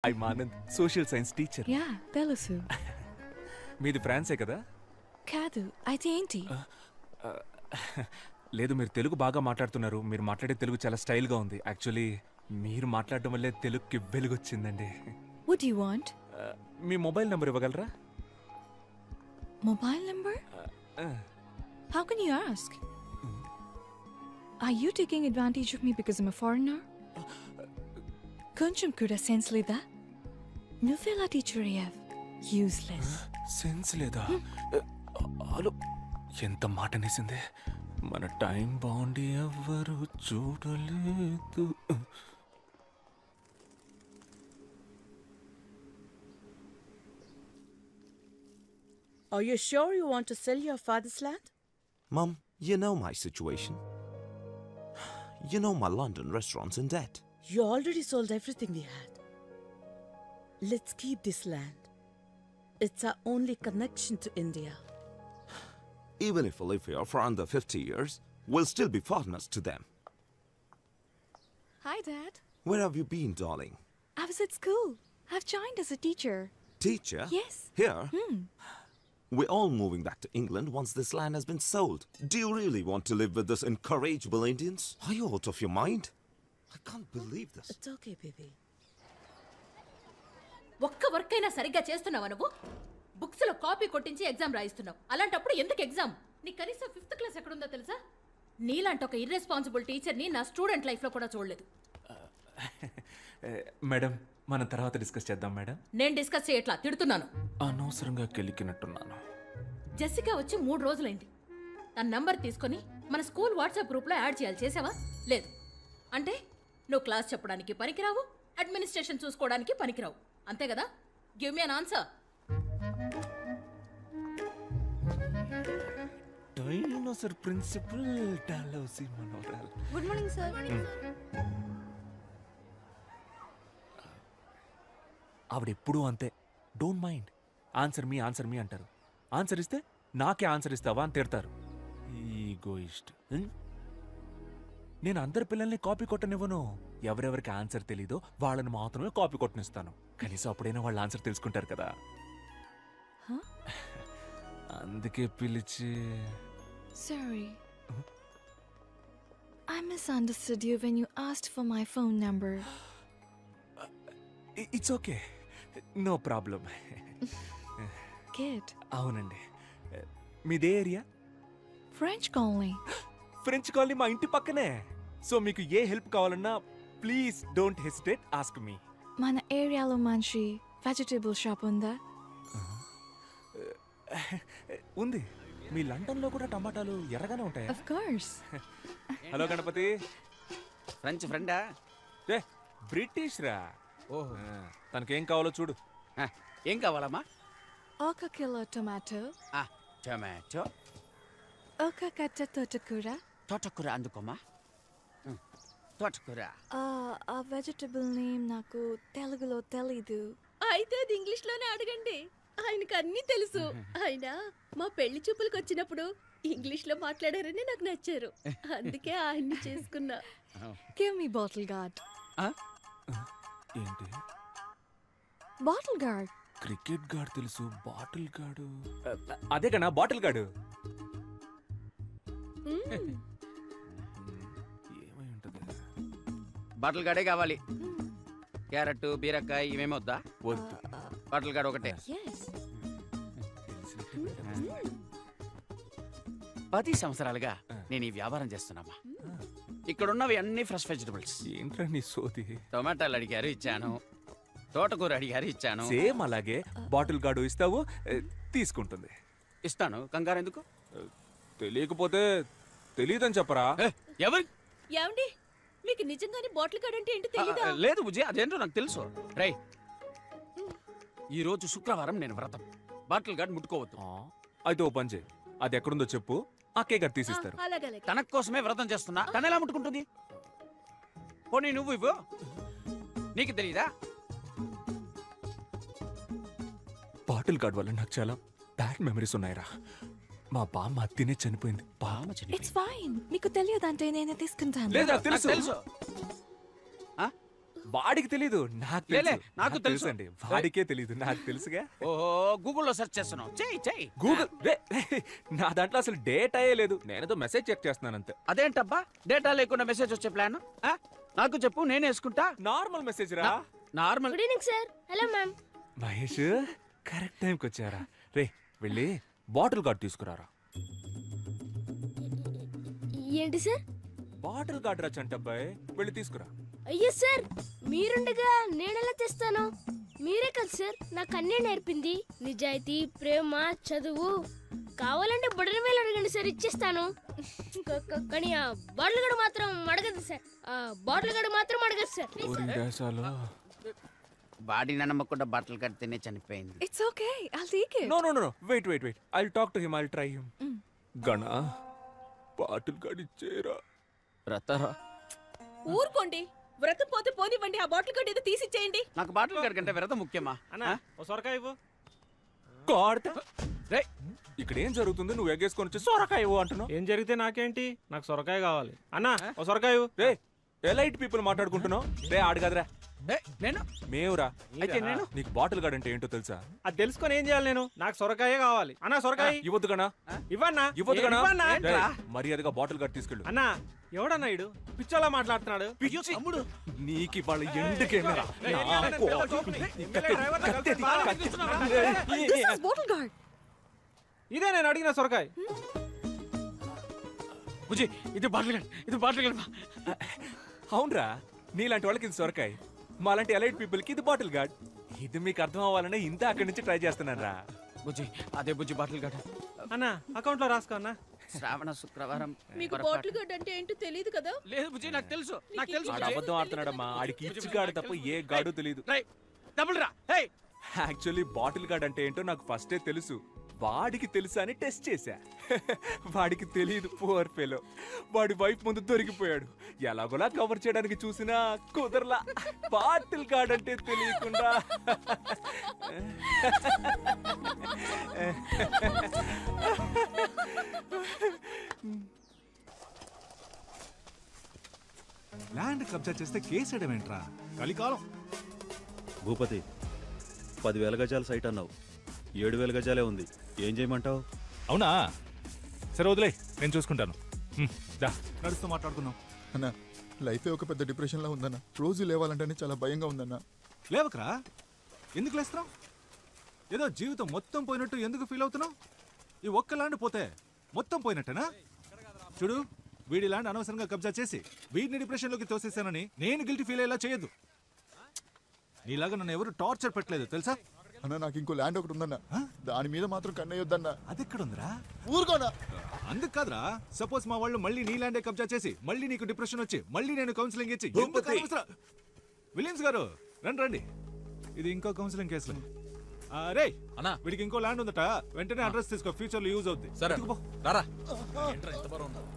I'm Anand, social science teacher. Yeah, తెలుసు. మీది ఫ్రాన్సే కదా? కాదు, అయితే ఏంటి? లేదు, మీరు తెలుగు బాగా మాట్లాడుతున్నారు. మీరు మాట్లాడే తెలుగు చాలా స్టైల్గా ఉంది. యాక్చువల్లీ మీరు మాట్లాడడం వల్లే తెలుగుకి వెలుగొచ్చిందండి. What do you want? Me mobile number ఇవ్వగలరా? Mobile number? How can you ask? Are you taking advantage of me because I'm a foreigner? కొంచెం కూడా సెన్స్ లేదా? నువ్వెలా టీచర్ అయ్యావ్? యూస్లెస్. సెన్స్ లేదా? హలో, ఎంత మాట అనేసిందే. మన టైం బాగుండి ఎవ్వరు చూడలేదు. Are you sure you want to sell your father's land? Mum, you know my situation. You know my London restaurant's in debt. You already sold everything we had. Let's keep this land. It's our only connection to India. Even if we live here for under 50 years, we'll still be foreigners to them. Hi, Dad. Where have you been, darling? I was at school. I've joined as a teacher. Teacher? Yes. Here? We're all moving back to England once this land has been sold. Do you really want to live with these incorrigible Indians? Are you out of your mind? I can't believe this. It's okay, baby. ఒక్క work అయినా సరిగ్గా చేస్తున్నావా నువ్వు? Books లో copy కొట్టించి exam రాయిస్తున్నావు. అలాంటప్పుడు ఎందుకు exam? నీ కనీసం 5th క్లాస్ ఎక్కడుందో తెలుసా? నీలాంటి ఒక ఇర్రెస్పాన్సిబుల్ టీచర్ని నా స్టూడెంట్ లైఫ్ లో కూడా చూడలేదు. మేడం, మనం తర్వాత డిస్కస్ చేద్దాం మేడం. నేను డిస్కస్ చేయట్లా, తిడుతున్నాను. అనవసరంగా కెలికినట్టున్నాను. జెసికా వచ్చి 3 రోజులైంది. తన నంబర్ తీసుకొని మన స్కూల్ వాట్సాప్ గ్రూప్ లో యాడ్ చేయాలి. చేసావా? లేదు. అంటే నువ్వు క్లాస్ చెప్పడానికి పనికిరావు, అడ్మినిస్ట్రేషన్ చూసుకోవడానికి పనికిరావు, అంతే కదా? Give me an answer. Dinosaur principal Dalhousie మనోరల్. Good morning sir. ఆవిడెప్పుడూ అంతే. Don't mind. ఆన్సర్ మీ అంటారు. ఆన్సర్ ఇస్తే నాకే ఆన్సర్ ఇస్తావా అని తిడతారు. ఈగోయిస్ట్. నేను అందరి పిల్లల్ని కాపీ కొట్టనివ్వను. ఎవరెవరికి ఆన్సర్ తెలీదో వాళ్ళని మాత్రమే కాపీ కొట్టనిస్తాను. కనీసం అప్పుడైనా వాళ్ళ ఆన్సర్ తెలుసుకుంటారు కదా. అందుకే పిలిచి. Sorry. I misunderstood you when you asked for my phone number. It's okay, no problem. Kid. అవునండి. మీదే area? French colony. French colony మా ఇంటి పక్కనే. సో మీకు ఏ హెల్ప్ కావాలన్నా please don't hesitate, ask me. మన ఏరియాలో మంచి వెజిటబుల్ షాప్ ఉందా? ఉంది. మీ లండన్లో కూడా టమాటాలు ఎర్రగానే ఉంటాయా? Of course. Hello Ganapathi. French ఫ్రెండా? బ్రిటిష్ రా. ఓహో, తనకేం కావాలో చూడు. ఏం కావాలమ్మా? 1 కిలో టొమాటో. టొమాటో. 1 కట్ట తోటకూర. తోటకూర అందుకోమా. తోటకూర. ఆ వెజిటబుల్ నేమ్ నాకు తెలుగులో తెలీదు. అయితే అది ఇంగ్లీష్ లోనే అడగండి, ఆయనకు అన్నీ తెలుసు. ఆయన మా పెళ్లి చూపులకు వచ్చినప్పుడు ఇంగ్లీష్ లో మాట్లాడారని నాకు నచ్చారు, అందుకే ఆయన్ని చేసుకున్నా. Give me bottle guard. ఏంటి? Bottle guard. క్రికెట్ గాడు తెలుసు, బాటిల్ గాడు అదే కన్నా బాటిల్ గాడు. ఏమై ఉంటది? బాటిల్ గాడే కావాలి. క్యారెట్, బీరకాయ ఇవేమి వద్దా? వద్దు. బాటిల్ గాడు ఒకటే. Yes. 10 సంవత్సరాలుగా నేను ఈ వ్యాపారం చేస్తున్నామా. ఇక్కడున్నవి అన్ని ఫ్రెష్ వెజిటబుల్స్. ఏంట్రా నీ సోది? టొమాటోలు అడిగారు, ఇచ్చాను. తోటకూర అడిగారు, ఇచ్చాను. సేమ్ అలాగే బాటిల్ గాడు ఇస్తావు, తీసుకుంటుంది. ఇస్తాను, కంగారు ఎందుకు? తెలియకపోతే తెలియదని చెప్పరా. ఎవరు? ఏమండి, మీకు నిజంగానే బాటిల్ గార్డ్ అంటే ఏంటో తెలీదా? లేదు బుజ్జి, అదేంటో నాకు తెలుసు. రై, ఈ రోజు శుక్రవారం నేను వ్రతం. బాటిల్ గార్డ్ ముట్టుకోవద్దు. అయితే ఓ పని చేయి, అది ఎక్కడుందో చెప్పు, అక్కే గారు తీసిస్తారు. అలాగే. తన కోసమే వ్రతం చేస్తున్నా, తన ఎలా ముట్టుకుంటుంది? పోనీ నువ్వు ఇవ్వు, నీకు తెలీదా? బాటిల్ గార్డ్ వల్ల నాకు చాలా బ్యాడ్ మెమరీస్ ఉన్నాయిరా. మా బామ్మ తినే చనిపోయింది. It's fine. మీకు తెలియదంటే నేనే తీసుకుంటాను. లేదా తెలుసు. వాడికి తెలీదు, నాకు లేలే, తెలుసు. నాకు తెలుసు. అండి, వాడికే తెలీదు, నాకు తెలుసుగా. ఓహో గూగుల్లో సెర్చ్ చేస్తున్నావు, చెయ్యి. గూగుల్ నా దాంట్లో అసలు డేటా లేదు, నేనేదో మెసేజ్ చెక్ చేస్తున్నాను అంతే. అదేంటబ్బా డేటా లేకుండా మెసేజ్ వచ్చే ప్లాన్? నాకు చెప్పు, నేను వేసుకుంటా. నార్మల్ మెసేజ్ రా. Normal. Good evening sir. Hello ma'am. Mahesh correct టైంకి వచ్చారా? రే వెళ్ళి బాటిల్ గార్డ్ తీసుకురారా. ఏంటి సార్? బాటిల్ గార్డ్ రా చంటబ్బాయ్, వెళ్ళి తీసుకురా. అయ్యో సార్, మీరుండగా నేనెలా తెస్తాను? మీరే కదా సార్ నాకు అన్నీ నేర్పింది. నిజాయితీ, ప్రేమ, చదువు. కావాలంటే బుడని వేలు అడగండి సార్, ఇచ్చేస్తాను. కానీ ఆ బాటిల్ గడు మాత్రం అడగదు సార్. ఆ బాటిల్ గడు మాత్రం అడగదు సార్. బాడీ నమ్మకుండా బట్టలు కడితేనే చనిపోయింది. It's okay. I'll take it. No. Wait. I'll talk to him. I'll try him. గణా bottle gourd ఇచ్చేరా. రతారా ఊరుకోండి, వ్రతం పోతే పోనివ్వండి, ఆ బాటిల్ గడ్డ ఏదో తీసిచ్చేయండి. నాకు బాటిల్ గార్డ్ కంటే వ్రతం ముఖ్యమా? రే ఇక్కడ ఏం జరుగుతుంది? నువ్వు ఎగ్గేసుకొని వచ్చి సొరకాయ ఇవ్వు అంటున్నావు. ఏం జరిగితే నాకేంటి, నాకు సొరకాయ కావాలి. అన్నా ఓ సొరకాయ. రే ఎలైట్ పీపుల్ మాట్లాడుకుంటున్నావు. రే ఆడు కదరా, నేను మేవురా. అయితే నేను నీకు బాటిల్ గార్డ్ అంటే ఏంటో తెలుసా? అది తెలుసుకొని ఏం చేయాలి నేను? నాకు సొరకాయ కావాలి. అన్నా సొరకాయ ఇవ్వద్దు గనా, ఇవ్వన్నా. ఇవ్వద్దు గనా. ఇవ్వన్నా. రేయ్, మర్యాదగా బాటిల్ గార్డ్ తీసుకెళ్ళు. అన్నా ఎవడన్నా ఇడు పిచ్చోలా మాట్లాడుతున్నాడు? తమ్ముడు నీకు వాళ్ళ ఎందుకేమరా? This is bottle guard. ఇదే నేను అడిగిన సొరకాయ. బుజ్జి, ఇది బాటిల్ గార్డ్. అవునరా, నీలాంటి వాళ్ళకి ఇది సొరకాయ, మాలాంటి ఎలైట్ పీపుల్ కి ఇది బాటిల్ గార్డ్. ఇది మీకు అర్థం అవ్వాలనే ఇంత అక్కడి నుంచి ట్రై చేస్తున్నాను రా. బుజ్జి, అదే బుజ్జి బాటిల్ గార్డ్. అన్నా అకౌంట్ లో రాసుకో అన్నా. శ్రావణ శుక్రవారం. మీకు బాటిల్ గడ్డ అంటే ఏంటో తెలియదు కదా? లేదు బుజ్జి, నాకు తెలుసు. ఆడు అబద్ధం ఆడుతున్నాడమ్మా, ఆడికి ఇచ్చి గాడు తప్ప ఏ గాడు తెలియదు. డబుల్ రా. యాక్చువల్లీ బాటిల్ గార్డ్ అంటే ఏంటో నాకు ఫస్టే తెలుసు, వాడికి తెలుసా అని టెస్ట్ చేశా. వాడికి తెలియదు, పువర్ ఫెలో. వాడి వైఫ్ ముందు దొరికిపోయాడు. ఎలాగోలా కవర్ చేయడానికి చూసినా కుదరలా. బాటిల్ గార్డ్ అంటే తెలియకుండా ల్యాండ్ కబ్జా చేస్తే కేసేయడం ఏంట్రా? కలికాలం. భూపతి 10,000 గజాల సైట్ అన్నావు, 7,000 గజాలే ఉంది. ఏం చేయమంటావు? అవునా, సరే వదిలే, నేను చూసుకుంటాను. దా నడుస్తూ మాట్లాడుకుందాం. అన్న లైఫే ఒక పెద్ద డిప్రెషన్లో ఉందన్న. రోజు లేవాలంటేనే చాలా భయంగా ఉందన్న. లేవకరా, ఎందుకు లేస్తున్నావు? ఏదో జీవితం మొత్తం పోయినట్టు ఎందుకు ఫీల్ అవుతున్నావు? ఈ ఒక్క ల్యాండ్ పోతే మొత్తం పోయినట్టేనా? చూడు, వీడి ల్యాండ్ అనవసరంగా కబ్జా చేసి వీడిని డిప్రెషన్లోకి తోసేసానని నేను గిల్టీ ఫీల్ అయ్యేలా చేయొద్దు. నీలాగా నన్ను ఎవరు టార్చర్ పెట్టలేదు తెలుసా? అన్న నాకు ఇంకో ల్యాండ్ ఒకటి ఉందన్న, దాని మీద మాత్రం కన్నయ్యొద్దన్న. అది ఎక్కడుందిరా? ఊరుకోనా. అందుకు కాదురా, సపోజ్ మా వాళ్ళు మళ్ళీ నీ ల్యాండే కబ్జా చేసి మళ్ళీ నీకు డిప్రెషన్ వచ్చి మళ్ళీ నేను కౌన్సిలింగ్ ఇచ్చి విలియమ్స్ గారు రండి, ఇది ఇంకో కౌన్సిలింగ్ కేసులో. రే అన్నా, వీడికి ఇంకో ల్యాండ్ ఉందట, వెంటనే అడ్రస్ తీసుకో, ఫ్యూచర్ లో యూజ్ అవుద్ది.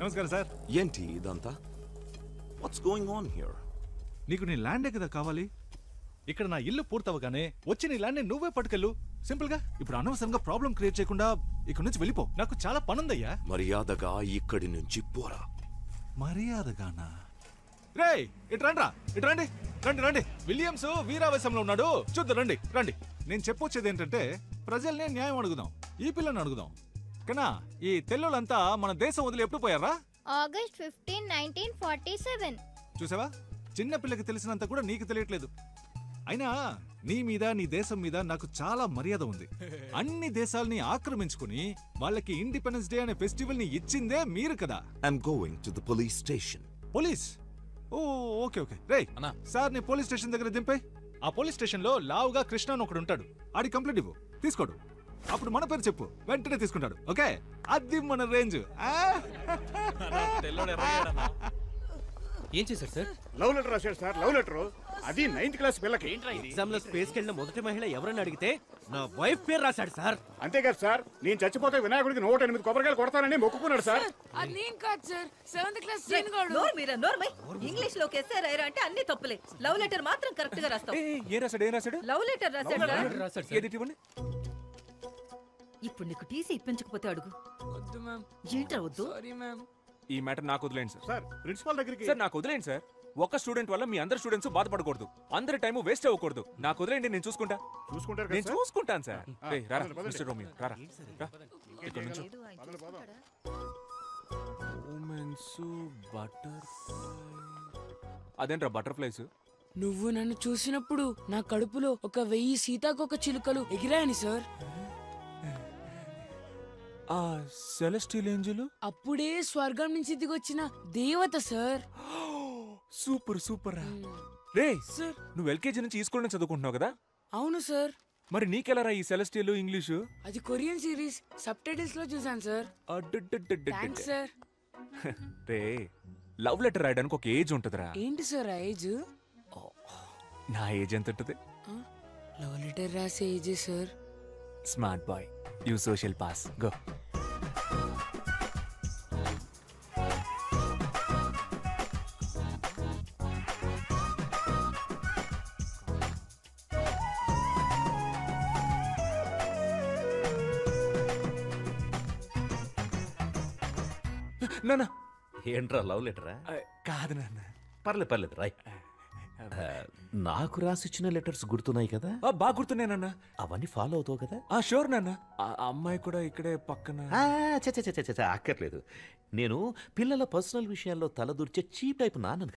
నమస్కారం సార్. ఏంటి ఇదంతా? What's going on here? నీకు నీ ల్యాండే కదా కావాలి. ఇక్కడ నా ఇల్లు పూర్తవగానే వచ్చి నీ ల్యాండ్ నువ్వే పట్టుకెళ్ళు, సింపుల్ గా. ఇప్పుడు అనవసరంగా ప్రాబ్లం క్రియేట్ చేయకుండా ఇక్కడ నుంచి వెళ్ళిపో, నాకు చాలా పనుందయ్యా. మర్యాదగా ఇక్కడి నుంచి పోరా. మర్యాదగానా? రే ఇటు రండి. రండి. విలియమ్స్ వీరావేశంలో ఉన్నాడు, చూద్దాం. రండి. నేను చెప్పొచ్చేది ఏంటంటే, ప్రజల్ని న్యాయం అడుగుదాం, ఈ పిల్లని అడుగుదాం. కన్నా ఈ తెల్లోళ్ళంతా మన దేశం వదిలి ఎప్పుడు పోయారా? ఆగస్ట్ 15, 1947. చూసావా, చిన్న పిల్లకి తెలిసినంత కూడా నీకు తెలియట్లేదు. అయినా నీ మీద, నీ దేశం మీద నాకు చాలా మర్యాద ఉంది. అన్ని దేశాల్ని ఆక్రమించుకుని వాళ్ళకి ఇండిపెండెన్స్ డే అనే ఫెస్టివల్ ని ఇచ్చిందే మీరు కదా. I'm going to the police station. Police? Oh okay. రేయ్ సార్, నీ పోలీస్ స్టేషన్ దగ్గర దింపే. ఆ పోలీస్ స్టేషన్ లో లావుగా కృష్ణ అని ఒకడు ఉంటాడు, ఆడి కంప్లైంట్ ఇవ్వు, తీసుకోడు. అప్పుడు మన పేరు చెప్పు, వెంటనే తీసుకుంటాడు. ఓకే, అది మన రేంజ్. ఏం చేశారు సార్? లవ్ లెటర్ రాశాడు సార్, లవ్ లెటర్. అది 9th క్లాస్ పిల్లకి. ఎగ్జామ్ లో స్పేస్ కెళ్ళిన మొదటి మహిళ ఎవరని అడిగితే నా వైఫ్ పేరు రాశాడు సార్. అంతేకాదు సార్, నేను చచ్చిపోతే వినాయకుడికి 108 కొబ్బరికాయలు కొడతానని మొక్కుకున్నాడు సార్. అది నేను కాదు సార్, 7th క్లాస్ సీన్ గాడు. నోర్మై ఇంగ్లీష్ లో కేసారా అంటే అన్ని తప్పులే. లవ్ లెటర్ మాత్రం కరెక్ట్ గా రాస్తావు. ఏం రాశాడు? లవ్ లెటర్ రాశాడు. ఏది ఇవ్వండి. ఇప్పుడు నీకు టీసీ ఇప్పించకపోతే అడుగు. వద్దు మ్యామ్. ఏంట్రా వద్దు? Sorry ma'am. ఈ మ్యాటర్ నాకు వదిలేండి సార్. సార్ ప్రిన్సిపాల్ దగ్గరికి. సార్ నాకు వదిలేండి సార్. ఒక స్టూడెంట్ వల్ల మీ అందరు స్టూడెంట్స్ బాధపడకూడదు, అందరి టైం వేస్ట్ అవ్వకూడదు. నాకు వదిలేండి, నేను చూసుకుంటా. చూసుకుంటారు నేను కదా సార్? చూసుకుంటాను సార్. రేయ్, రారా, పదండి, పదండి. మిస్టర్ రోమియో, రారా. రా. ఇక్కడ నుంచో. Romance, butterfly. అదేంట్రా బటర్ఫ్లైస్? నువ్వు నన్ను చూసినప్పుడు నా కడుపులో 1000 సీతాకోక చిలుకలు ఎగిరాయని సార్. ఆ సెలెస్టియల్ ఏంజెల్ అప్పుడే స్వర్గం నుంచి దిగొచ్చిన దేవత సార్. Super super. రే సార్, నువ్వు ఎల్కేజీ నుంచి ఈ స్కూల్ నుంచి చదువుకుంటున్నావు కదా? అవును సార్. మరి నీకెలా ఈ సెలెస్టియల్ ఇంగ్లీషు? అది కొరియన్ సిరీస్ సబ్ టైటిల్స్ లో చూసాను సార్. Thanks sir. రే లవ్ లెటర్ రాయడానికి ఒక ఏజ్ ఉంటుందిరా. ఏంటి సార్ ఆ ఏజ్? నా ఏజ్ ఎంత ఉంటుంది? లవ్ లెటర్ రాసే ఏజే sir. Smart boy, you social pass, go. నాన్న ఏంట్రా లవ్ లెటరా? కాదు నాన్న. పర్లేదు రాయ్. నాకు రాసిచ్చిన లెటర్స్ గుర్తున్నాయి కదా? బాగా గుర్తున్నానన్న. అవన్నీ ఫాలో అవుతావు కదా? షూర్ నాన్న. ఆ అమ్మాయి కూడా ఇక్కడే పక్కన. అక్కర్లేదు. నేను పిల్లల పర్సనల్ విషయాల్లో తలదూర్చే చీప్ టైప్ నాన్నను